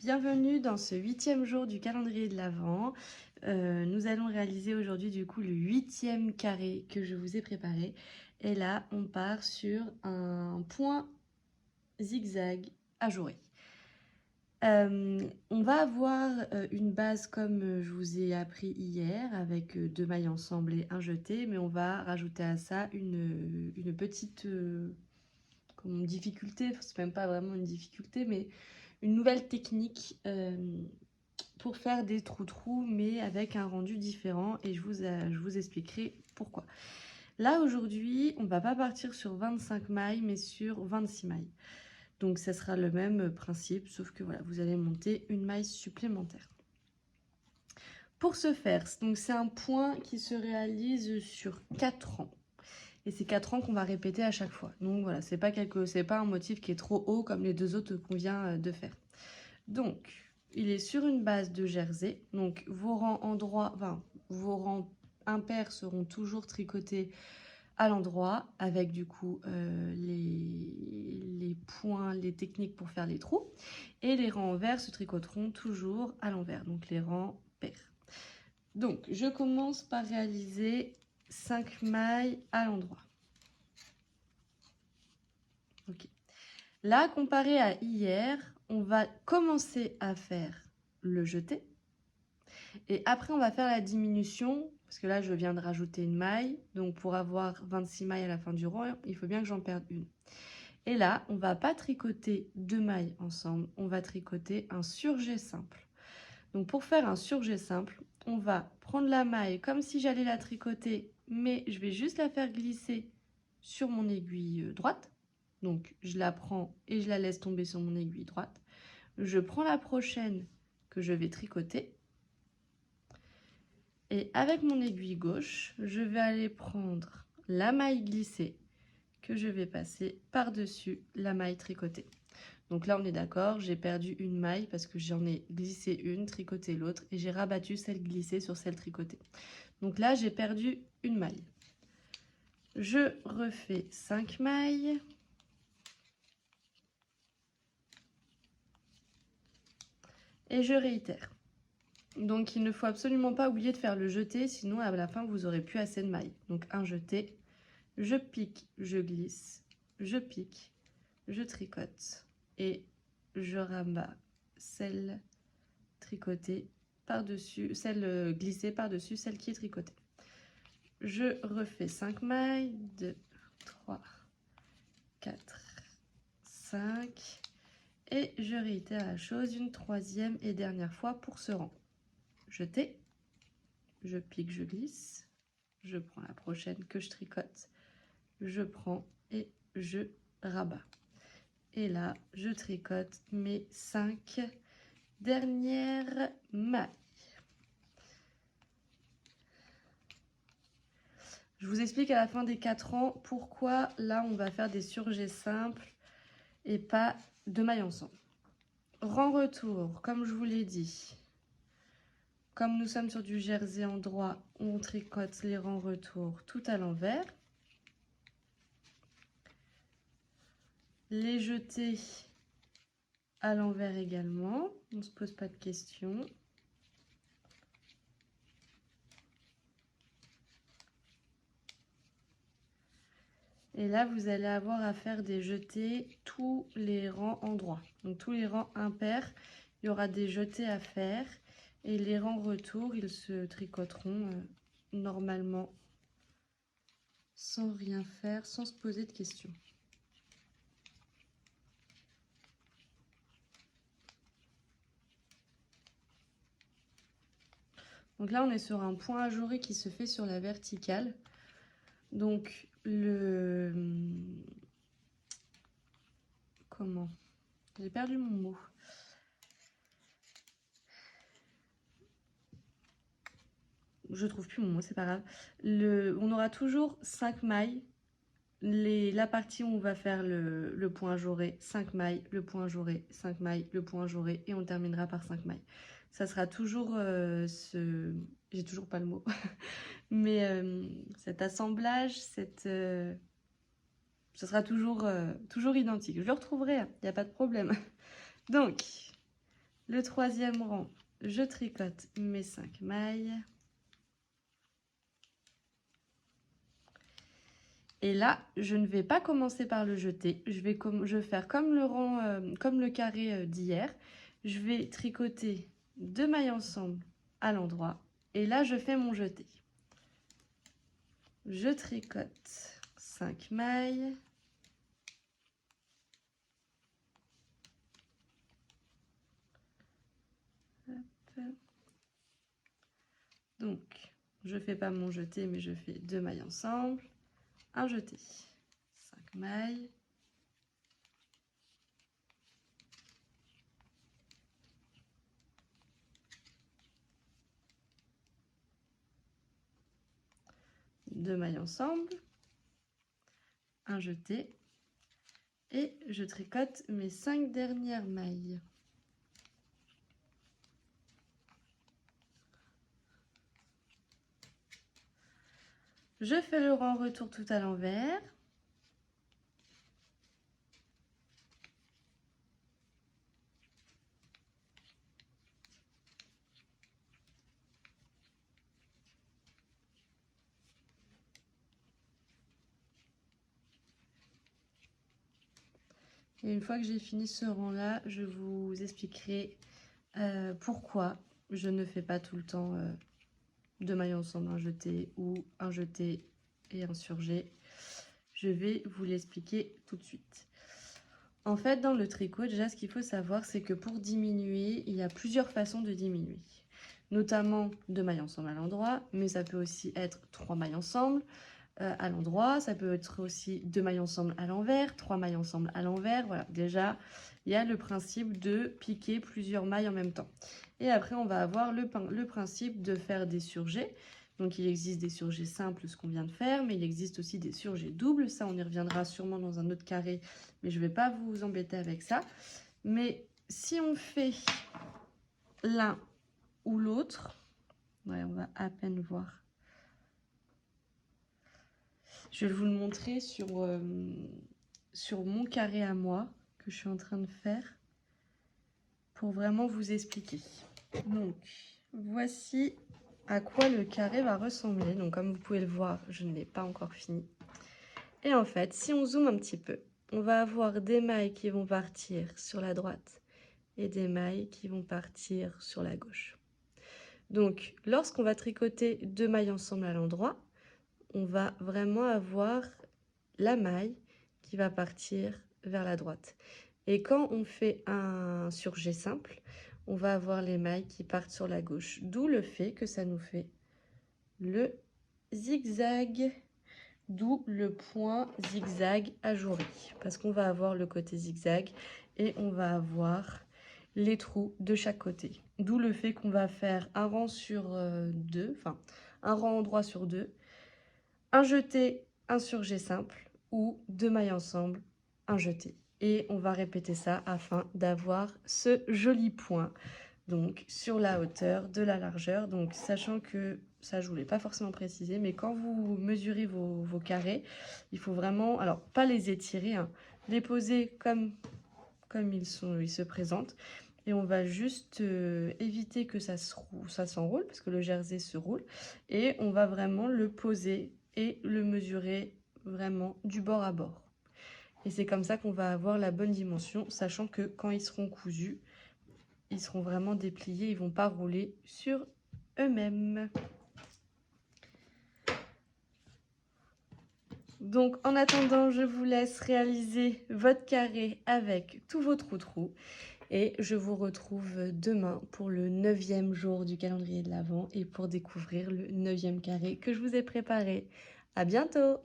Bienvenue dans ce 8e jour du calendrier de l'Avent. Nous allons réaliser aujourd'hui du coup le 8e carré que je vous ai préparé. Et là, on part sur un point zigzag ajouré. On va avoir une base comme je vous ai appris hier avec 2 mailles ensemble et un jeté, mais on va rajouter à ça une petite difficulté, c'est même pas vraiment une difficulté, mais une nouvelle technique pour faire des trous-trous, mais avec un rendu différent, et je vous expliquerai pourquoi. Là, aujourd'hui, on va pas partir sur 25 mailles, mais sur 26 mailles. Donc, ça sera le même principe, sauf que voilà, vous allez monter une maille supplémentaire. Pour ce faire, c'est un point qui se réalise sur 4 rangs. Et c'est 4 rangs qu'on va répéter à chaque fois. Donc voilà, c'est pas un motif qui est trop haut comme les deux autres qu'on vient de faire. Donc, il est sur une base de jersey. Donc, vos rangs impairs seront toujours tricotés à l'endroit avec du coup les points, les techniques pour faire les trous. Et les rangs envers se tricoteront toujours à l'envers, donc les rangs pairs. Donc, je commence par réaliser 5 mailles à l'endroit. Ok. Là, comparé à hier, on va commencer à faire le jeté. Et après, on va faire la diminution, parce que là, je viens de rajouter une maille. Donc, pour avoir 26 mailles à la fin du rang, il faut bien que j'en perde une. Et là, on ne va pas tricoter 2 mailles ensemble, on va tricoter un surjet simple. Donc, pour faire un surjet simple, on va prendre la maille comme si j'allais la tricoter, mais je vais juste la faire glisser sur mon aiguille droite. Donc, je la prends et je la laisse tomber sur mon aiguille droite. Je prends la prochaine que je vais tricoter. Et avec mon aiguille gauche, je vais aller prendre la maille glissée que je vais passer par-dessus la maille tricotée. Donc là, on est d'accord, j'ai perdu une maille parce que j'en ai glissé une, tricoté l'autre, et j'ai rabattu celle glissée sur celle tricotée. Donc là, j'ai perdu une maille. Je refais 5 mailles. Et je réitère. Donc, il ne faut absolument pas oublier de faire le jeté, sinon à la fin, vous n'aurez plus assez de mailles. Donc, un jeté, je pique, je glisse, je pique, je tricote et je rabats celle tricotée par-dessus, celle glissée par-dessus celle qui est tricotée. Je refais 5 mailles, 2, 3, 4, 5 et je réitère la chose une troisième et dernière fois pour ce rang. Jeté, je pique, je glisse, je prends la prochaine que je tricote, je prends et je rabats. Et là, je tricote mes 5 dernières mailles. Je vous explique à la fin des 4 rangs pourquoi là on va faire des surjets simples et pas 2 mailles ensemble. Rang retour, comme je vous l'ai dit, comme nous sommes sur du jersey en droit, on tricote les rangs retour tout à l'envers. Les jeter à l'envers également, on ne se pose pas de questions. Et là, vous allez avoir à faire des jetés tous les rangs en droit. Donc tous les rangs impairs, il y aura des jetés à faire. Et les rangs retour, ils se tricoteront normalement sans rien faire, sans se poser de questions. Donc là, on est sur un point ajouré qui se fait sur la verticale. Donc comment? J'ai perdu mon mot. Je trouve plus mon mot, c'est pas grave. On aura toujours 5 mailles. La partie où on va faire le point ajouré, 5 mailles, le point ajouré, 5 mailles, le point ajouré, et on terminera par 5 mailles. Ça sera toujours j'ai toujours pas le mot, mais cet assemblage, ce sera toujours identique. Je le retrouverai, il n'y a pas de problème. Donc, Le troisième rang, je tricote mes 5 mailles. Et là, je ne vais pas commencer par le jeter. Je vais faire comme le rang, comme le carré d'hier. Je vais tricoter 2 mailles ensemble à l'endroit. Et là, je fais mon jeté. Je tricote 5 mailles. Hop. Donc, je ne fais pas mon jeté, mais je fais 2 mailles ensemble. Un jeté. 5 mailles. Deux mailles ensemble, un jeté, et je tricote mes 5 dernières mailles. Je fais le rang retour tout à l'envers. Et une fois que j'ai fini ce rang-là, je vous expliquerai pourquoi je ne fais pas tout le temps 2 mailles ensemble, un jeté ou un jeté et un surjet. Je vais vous l'expliquer tout de suite. En fait, dans le tricot, déjà, ce qu'il faut savoir, c'est que pour diminuer, il y a plusieurs façons de diminuer. Notamment 2 mailles ensemble à l'endroit, mais ça peut aussi être 3 mailles ensemble à l'endroit. Ça peut être aussi 2 mailles ensemble à l'envers, 3 mailles ensemble à l'envers. Voilà, déjà, il y a le principe de piquer plusieurs mailles en même temps. Et après, on va avoir le principe de faire des surjets. Donc, il existe des surjets simples, ce qu'on vient de faire, mais il existe aussi des surjets doubles. Ça, on y reviendra sûrement dans un autre carré, mais je ne vais pas vous embêter avec ça. Mais si on fait l'un ou l'autre, ouais, on va à peine voir. Je vais vous le montrer sur mon carré à moi que je suis en train de faire pour vraiment vous expliquer. Donc, voici à quoi le carré va ressembler. Donc, comme vous pouvez le voir, je ne l'ai pas encore fini. Et en fait, si on zoome un petit peu, on va avoir des mailles qui vont partir sur la droite et des mailles qui vont partir sur la gauche. Donc, lorsqu'on va tricoter 2 mailles ensemble à l'endroit, on va vraiment avoir la maille qui va partir vers la droite. Et quand on fait un surjet simple, on va avoir les mailles qui partent sur la gauche. D'où le fait que ça nous fait le zigzag. D'où le point zigzag ajouré. Parce qu'on va avoir le côté zigzag et on va avoir les trous de chaque côté. D'où le fait qu'on va faire un rang sur deux, enfin un rang endroit sur deux, un jeté, un surjet simple ou 2 mailles ensemble, un jeté. Et on va répéter ça afin d'avoir ce joli point donc sur la hauteur de la largeur. Donc sachant que ça je voulais pas forcément préciser, mais quand vous mesurez vos carrés, il faut vraiment, alors pas les étirer, hein, les poser comme ils se présentent. Et on va juste éviter que ça s'enroule, parce que le jersey se roule. Et on va vraiment le poser et le mesurer vraiment du bord à bord. Et c'est comme ça qu'on va avoir la bonne dimension, sachant que quand ils seront cousus, ils seront vraiment dépliés, ils ne vont pas rouler sur eux-mêmes. Donc en attendant, je vous laisse réaliser votre carré avec tous vos trous-trous. Et je vous retrouve demain pour le 9e jour du calendrier de l'Avent et pour découvrir le 9e carré que je vous ai préparé. À bientôt!